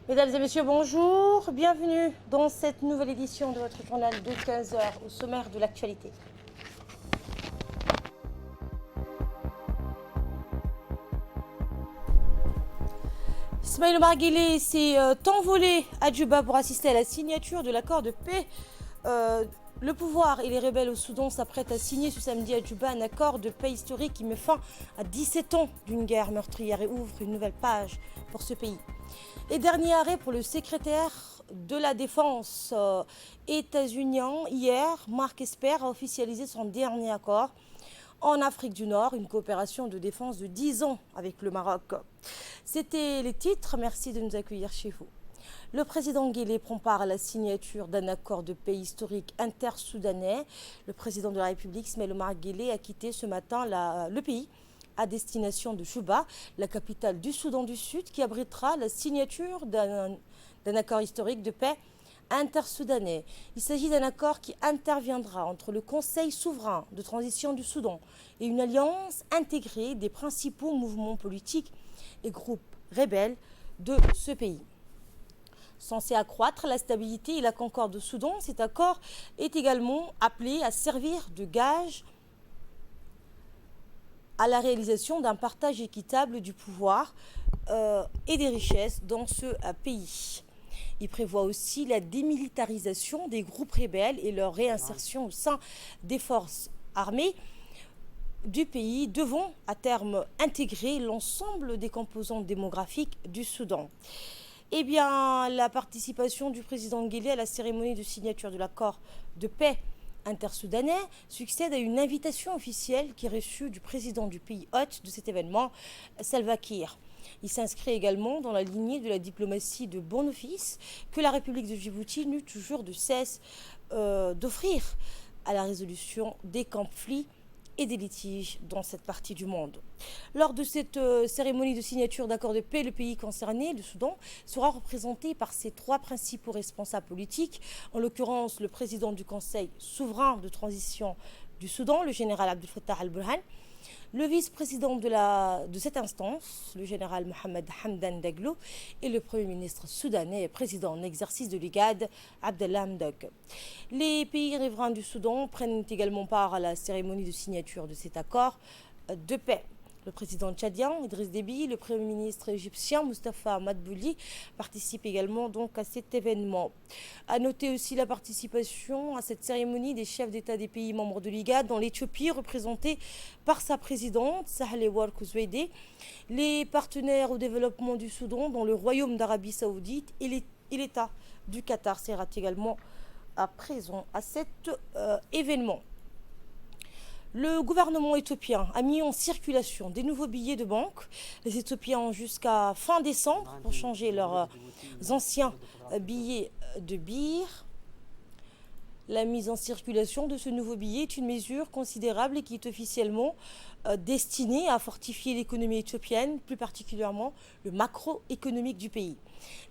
Mesdames et messieurs, bonjour. Bienvenue dans cette nouvelle édition de votre journal de 15 heures au sommaire de l'actualité. Ismaël Omar Guelleh s'est envolé à Djouba pour assister à la signature de l'accord de paix. Le pouvoir et les rebelles au Soudan s'apprêtent à signer ce samedi à Djouba un accord de paix historique qui met fin à 17 ans d'une guerre meurtrière et ouvre une nouvelle page pour ce pays. Et dernier arrêt pour le secrétaire de la Défense états-unien. Hier, Mark Esper a officialisé son dernier accord en Afrique du Nord, une coopération de défense de 10 ans avec le Maroc. C'était les titres. Merci de nous accueillir chez vous. Le président Guelleh prend part à la signature d'un accord de paix historique intersoudanais. Le président de la République, Ismaël Omar Guelleh, a quitté ce matin le pays à destination de Djouba, la capitale du Soudan du Sud, qui abritera la signature d'un accord historique de paix intersoudanais. Il s'agit d'un accord qui interviendra entre le Conseil souverain de transition du Soudan et une alliance intégrée des principaux mouvements politiques et groupes rebelles de ce pays. Censé accroître la stabilité et la concorde au Soudan, cet accord est également appelé à servir de gage à la réalisation d'un partage équitable du pouvoir et des richesses dans ce pays. Il prévoit aussi la démilitarisation des groupes rebelles et leur réinsertion au sein des forces armées du pays, devant à terme intégrer l'ensemble des composantes démographiques du Soudan. Eh bien, la participation du président Guelleh à la cérémonie de signature de l'accord de paix intersoudanais succède à une invitation officielle qui est reçue du président du pays hôte de cet événement, Salva Kiir. Il s'inscrit également dans la lignée de la diplomatie de bon office que la République de Djibouti n'eut toujours de cesse d'offrir à la résolution des conflits et des litiges dans cette partie du monde. Lors de cette cérémonie de signature d'accord de paix, le pays concerné, le Soudan, sera représenté par ses trois principaux responsables politiques, en l'occurrence le président du Conseil souverain de transition du Soudan, le général Abdel Fattah al-Burhan, le vice-président de cette instance, le général Mohamed Hamdan Daglo, et le premier ministre soudanais et président en exercice de l'IGAD, Abdallah Hamdok. Les pays riverains du Soudan prennent également part à la cérémonie de signature de cet accord de paix. Le président tchadien Idriss Déby, le premier ministre égyptien Mustafa Madbouli participent également donc à cet événement. À noter aussi la participation à cette cérémonie des chefs d'État des pays membres de l'IGAD, dont l'Éthiopie représentée par sa présidente Sahle-Work Zewde, les partenaires au développement du Soudan, dont le Royaume d'Arabie Saoudite et l'État du Qatar sera également présent à cet événement. Le gouvernement éthiopien a mis en circulation des nouveaux billets de banque. Les Éthiopiens ont jusqu'à fin décembre pour changer leurs anciens billets de birr. La mise en circulation de ce nouveau billet est une mesure considérable et qui est officiellement destinée à fortifier l'économie éthiopienne, plus particulièrement le macroéconomique du pays.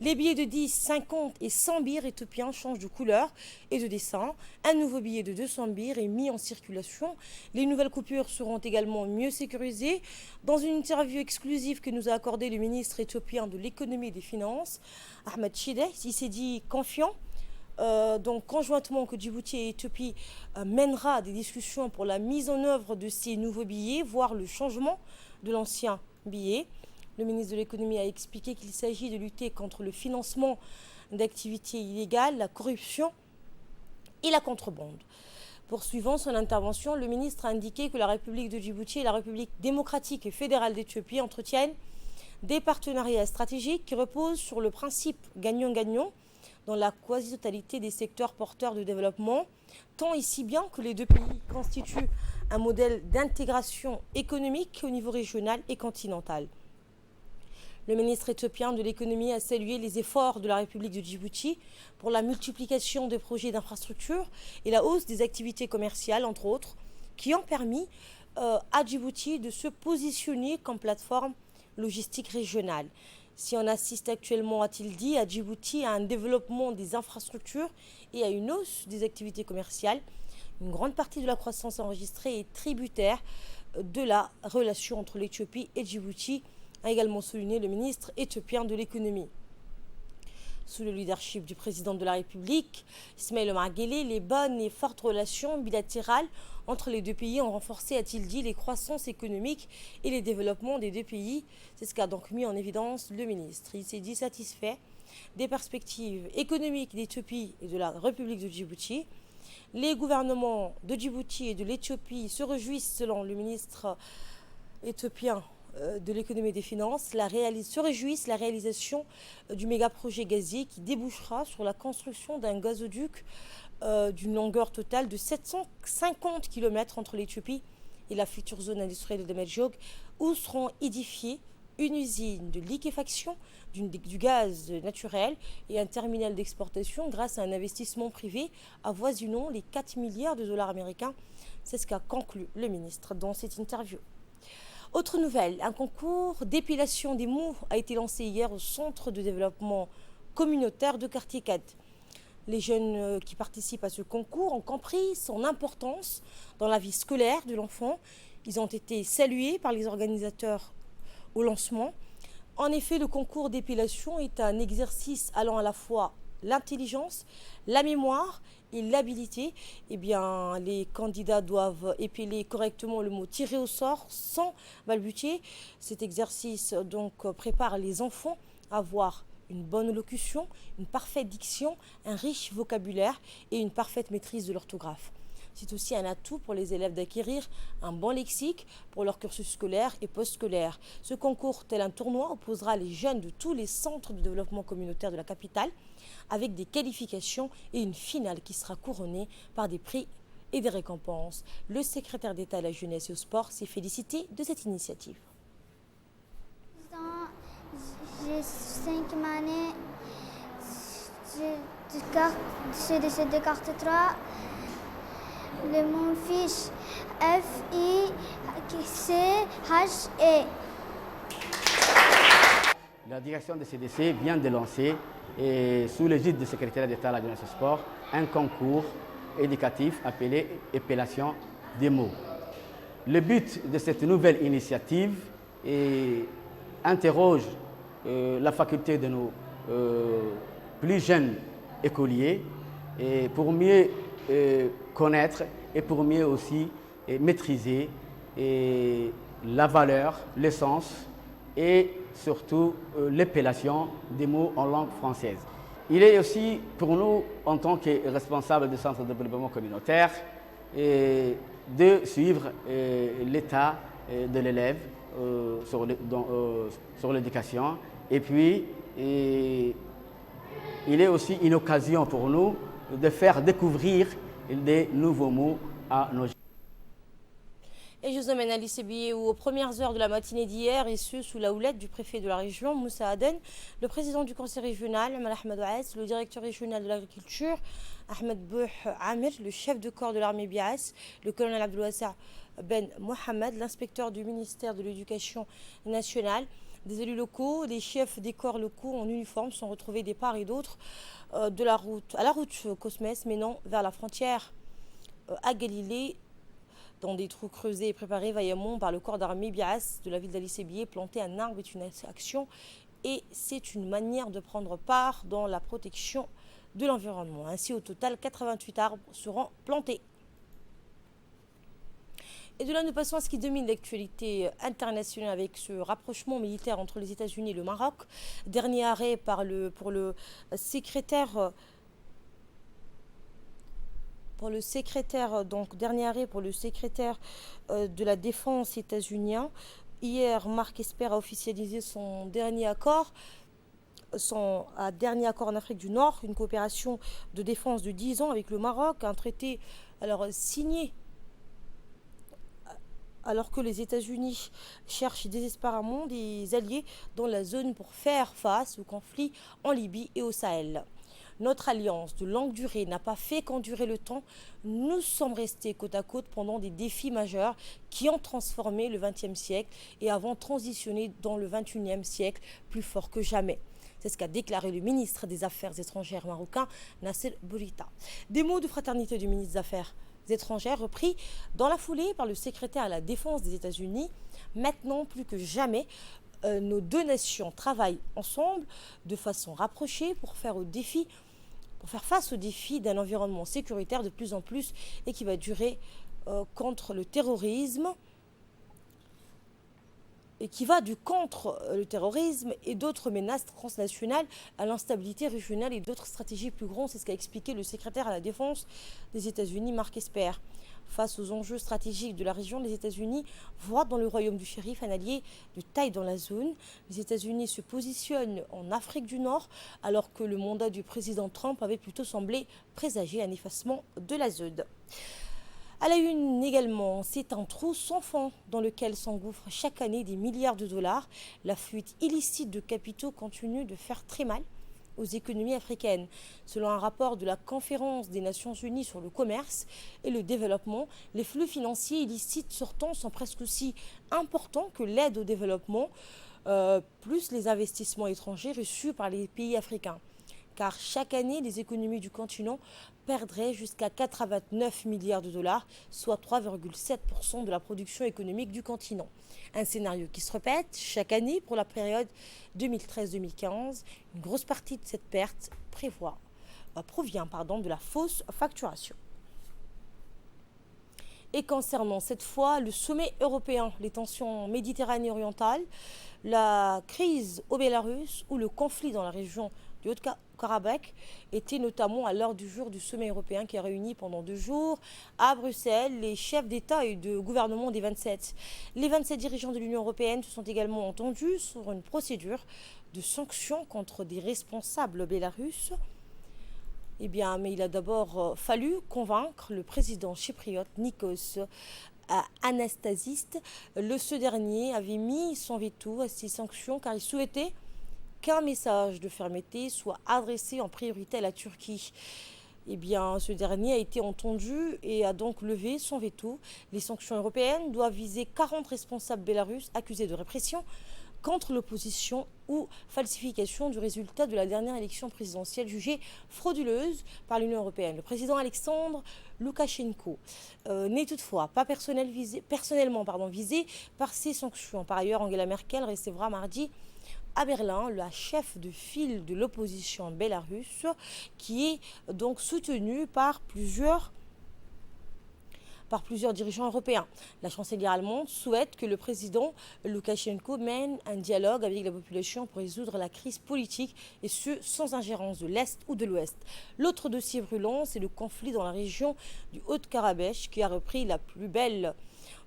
Les billets de 10, 50 et 100 birrs éthiopiens changent de couleur et de dessin. Un nouveau billet de 200 birrs est mis en circulation. Les nouvelles coupures seront également mieux sécurisées. Dans une interview exclusive que nous a accordée le ministre éthiopien de l'économie et des finances, Ahmed Shide, il s'est dit confiant. Donc conjointement que Djibouti et Éthiopie mènera des discussions pour la mise en œuvre de ces nouveaux billets, voire le changement de l'ancien billet. Le ministre de l'économie a expliqué qu'il s'agit de lutter contre le financement d'activités illégales, la corruption et la contrebande. Poursuivant son intervention, le ministre a indiqué que la République de Djibouti et la République démocratique et fédérale d'Éthiopie entretiennent des partenariats stratégiques qui reposent sur le principe gagnant-gagnant dans la quasi-totalité des secteurs porteurs de développement, tant et si bien que les deux pays constituent un modèle d'intégration économique au niveau régional et continental. Le ministre éthiopien de l'économie a salué les efforts de la République de Djibouti pour la multiplication des projets d'infrastructure et la hausse des activités commerciales, entre autres, qui ont permis à Djibouti de se positionner comme plateforme logistique régionale. Si on assiste actuellement, a-t-il dit, à Djibouti à un développement des infrastructures et à une hausse des activités commerciales, une grande partie de la croissance enregistrée est tributaire de la relation entre l'Éthiopie et Djibouti, a également souligné le ministre éthiopien de l'économie. Sous le leadership du président de la République, Ismaël Omar Guelleh, les bonnes et fortes relations bilatérales entre les deux pays ont renforcé, a-t-il dit, les croissances économiques et les développements des deux pays. C'est ce qu'a donc mis en évidence le ministre. Il s'est dit satisfait des perspectives économiques d'Éthiopie et de la République de Djibouti. Les gouvernements de Djibouti et de l'Éthiopie se réjouissent, selon le ministre éthiopien de l'économie et des finances, se réjouissent la réalisation du méga-projet gazier qui débouchera sur la construction d'un gazoduc d'une longueur totale de 750 km entre l'Éthiopie et la future zone industrielle de Medjog, où seront édifiées une usine de liquéfaction du gaz naturel et un terminal d'exportation grâce à un investissement privé avoisinant les 4 milliards de dollars américains. C'est ce qu'a conclu le ministre dans cette interview. Autre nouvelle, un concours d'épilation des mous a été lancé hier au centre de développement communautaire de quartier 4. Les jeunes qui participent à ce concours ont compris son importance dans la vie scolaire de l'enfant. Ils ont été salués par les organisateurs au lancement. En effet, le concours d'épilation est un exercice allant à la fois l'intelligence, la mémoire et l'habilité. Les candidats doivent épiler correctement le mot tiré au sort sans balbutier. Cet exercice donc prépare les enfants à avoir une bonne locution, une parfaite diction, un riche vocabulaire et une parfaite maîtrise de l'orthographe. C'est aussi un atout pour les élèves d'acquérir un bon lexique pour leur cursus scolaire et post-scolaire. Ce concours, tel un tournoi, opposera les jeunes de tous les centres de développement communautaire de la capitale avec des qualifications et une finale qui sera couronnée par des prix et des récompenses. Le secrétaire d'État à la jeunesse et au sport s'est félicité de cette initiative. J'ai 5 années, j'ai décidé de carte 3. Mon fiche FICHE. La direction de CDC vient de lancer, sous l'égide du secrétaire d'État à la jeunesse et au sport, un concours éducatif appelé Épilation des mots. Le but de cette nouvelle initiative interroge la faculté de nos plus jeunes écoliers pour mieux connaître et pour mieux aussi maîtriser la valeur, l'essence et surtout l'épellation des mots en langue française. Il est aussi pour nous, en tant que responsables du centre de développement communautaire, de suivre l'état de l'élève sur l'éducation. Et puis, il est aussi une occasion pour nous de faire découvrir des nouveaux mots à nos jeunes. Et je vous emmène à l'ICBI où aux premières heures de la matinée d'hier, et ce sous la houlette du préfet de la région, Moussa Aden, le président du conseil régional, Ahmed Ouass, le directeur régional de l'agriculture, Ahmed Bouh Amir, le chef de corps de l'armée Bias, le colonel Abdelwassa Ben Mohamed, l'inspecteur du ministère de l'Éducation nationale, des élus locaux, des chefs des corps locaux en uniforme sont retrouvés des parts et d'autres à la route Cosmès, menant vers la frontière à Galilée, dans des trous creusés et préparés vaillamment par le corps d'armée Bias de la ville d'Ali-Sébié. Planter un arbre est une action et c'est une manière de prendre part dans la protection de l'environnement. Ainsi, au total, 88 arbres seront plantés. Et de là, nous passons à ce qui domine l'actualité internationale avec ce rapprochement militaire entre les États-Unis et le Maroc. Dernier arrêt pour le secrétaire de la défense états-unien. Hier, Mark Esper a officialisé son dernier accord en Afrique du Nord, une coopération de défense de 10 ans avec le Maroc, un traité signé alors que les États-Unis cherchent désespérément des alliés dans la zone pour faire face aux conflits en Libye et au Sahel. Notre alliance de longue durée n'a pas fait qu'endurer le temps. Nous sommes restés côte à côte pendant des défis majeurs qui ont transformé le XXe siècle et avons transitionné dans le XXIe siècle plus fort que jamais. C'est ce qu'a déclaré le ministre des Affaires étrangères marocain, Nasser Bourita. Des mots de fraternité du ministre des Affaires étrangères repris dans la foulée par le secrétaire à la défense des États-Unis. Maintenant, plus que jamais, nos deux nations travaillent ensemble de façon rapprochée pour faire face au défi d'un environnement sécuritaire de plus en plus et qui va durer contre le terrorisme et qui va contre le terrorisme et d'autres menaces transnationales à l'instabilité régionale et d'autres stratégies plus grandes. C'est ce qu'a expliqué le secrétaire à la défense des États-Unis, Mark Esper. Face aux enjeux stratégiques de la région, les États-Unis voient dans le royaume du shérif un allié de taille dans la zone. Les États-Unis se positionnent en Afrique du Nord alors que le mandat du président Trump avait plutôt semblé présager un effacement de la zone. À la une également, c'est un trou sans fond dans lequel s'engouffrent chaque année des milliards de dollars. La fuite illicite de capitaux continue de faire très mal aux économies africaines. Selon un rapport de la Conférence des Nations Unies sur le commerce et le développement, les flux financiers illicites sortants sont presque aussi importants que l'aide au développement, plus les investissements étrangers reçus par les pays africains. Car chaque année, les économies du continent perdraient jusqu'à 89 milliards de dollars, soit 3,7% de la production économique du continent. Un scénario qui se répète chaque année pour la période 2013-2015. Une grosse partie de cette perte provient de la fausse facturation. Et concernant cette fois le sommet européen, les tensions Méditerranée orientale, la crise au Bélarus ou le conflit dans la région du Haut-Karabakh était notamment à l'ordre du jour du sommet européen qui a réuni pendant 2 jours à Bruxelles les chefs d'État et de gouvernement des 27. Les 27 dirigeants de l'Union européenne se sont également entendus sur une procédure de sanctions contre des responsables bélarusses. Mais il a d'abord fallu convaincre le président chypriote Nikos Anastasiis. Ce dernier avait mis son veto à ces sanctions car il souhaitait qu'un message de fermeté soit adressé en priorité à la Turquie. Ce dernier a été entendu et a donc levé son veto. Les sanctions européennes doivent viser 40 responsables bélarusses accusés de répression contre l'opposition ou falsification du résultat de la dernière élection présidentielle jugée frauduleuse par l'Union européenne. Le président Alexandre Loukachenko n'est toutefois pas personnellement visé par ces sanctions. Par ailleurs, Angela Merkel recevra mardi à Berlin la chef de file de l'opposition bélarusse qui est donc soutenue par plusieurs dirigeants européens. La chancelière allemande souhaite que le président Loukachenko mène un dialogue avec la population pour résoudre la crise politique et ce, sans ingérence de l'Est ou de l'Ouest. L'autre dossier brûlant, c'est le conflit dans la région du Haut-Karabakh qui a repris la plus belle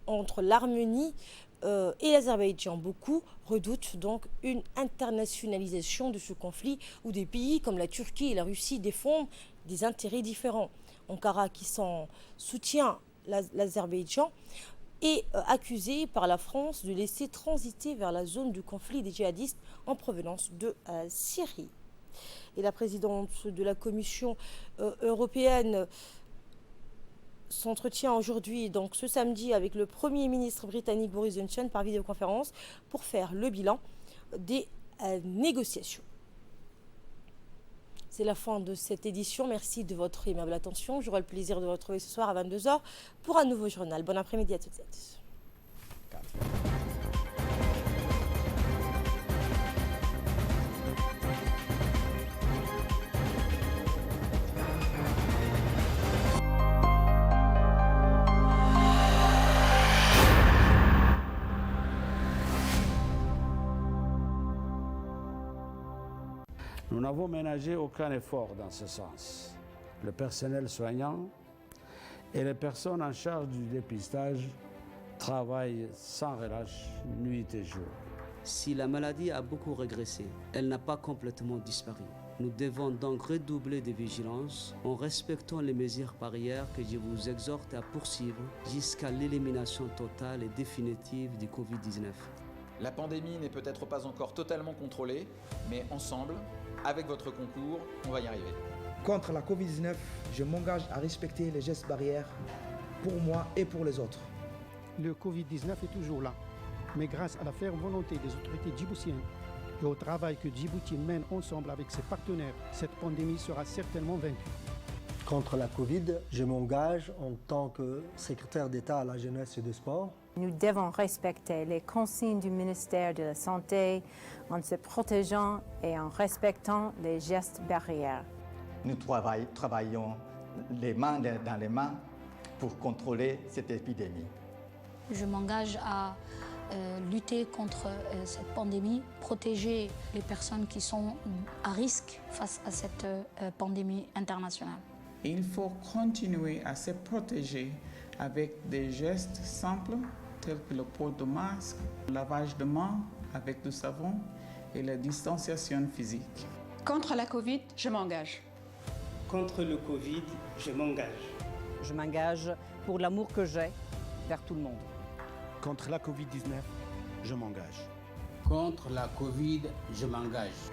entre l'Arménie et l'Azerbaïdjan. Beaucoup redoutent donc une internationalisation de ce conflit où des pays comme la Turquie et la Russie défendent des intérêts différents. Ankara, qui s'en soutient l'Azerbaïdjan, est accusé par la France de laisser transiter vers la zone du conflit des djihadistes en provenance de Syrie. Et la présidente de la Commission européenne s'entretient aujourd'hui, donc ce samedi, avec le Premier ministre britannique Boris Johnson par vidéoconférence pour faire le bilan des négociations. C'est la fin de cette édition. Merci de votre aimable attention. J'aurai le plaisir de vous retrouver ce soir à 22h pour un nouveau journal. Bon après-midi à toutes et à tous. Nous n'avons ménagé aucun effort dans ce sens. Le personnel soignant et les personnes en charge du dépistage travaillent sans relâche, nuit et jour. Si la maladie a beaucoup régressé, elle n'a pas complètement disparu. Nous devons donc redoubler de vigilance en respectant les mesures barrières que je vous exhorte à poursuivre jusqu'à l'élimination totale et définitive du Covid-19. La pandémie n'est peut-être pas encore totalement contrôlée, mais ensemble, avec votre concours, on va y arriver. Contre la Covid-19, je m'engage à respecter les gestes barrières pour moi et pour les autres. Le Covid-19 est toujours là, mais grâce à la ferme volonté des autorités djiboutiennes et au travail que Djibouti mène ensemble avec ses partenaires, cette pandémie sera certainement vaincue. Contre la Covid, je m'engage en tant que secrétaire d'État à la jeunesse et des sports Nous devons respecter les consignes du ministère de la Santé en se protégeant et en respectant les gestes barrières. Nous travaillons les mains dans les mains pour contrôler cette épidémie. Je m'engage à lutter contre cette pandémie, protéger les personnes qui sont à risque face à cette pandémie internationale. Il faut continuer à se protéger avec des gestes simples tels que le port de masque, le lavage de mains avec du savon et la distanciation physique. Contre la Covid, je m'engage. Contre le Covid, je m'engage. Je m'engage pour l'amour que j'ai vers tout le monde. Contre la Covid-19, je m'engage. Contre la Covid, je m'engage.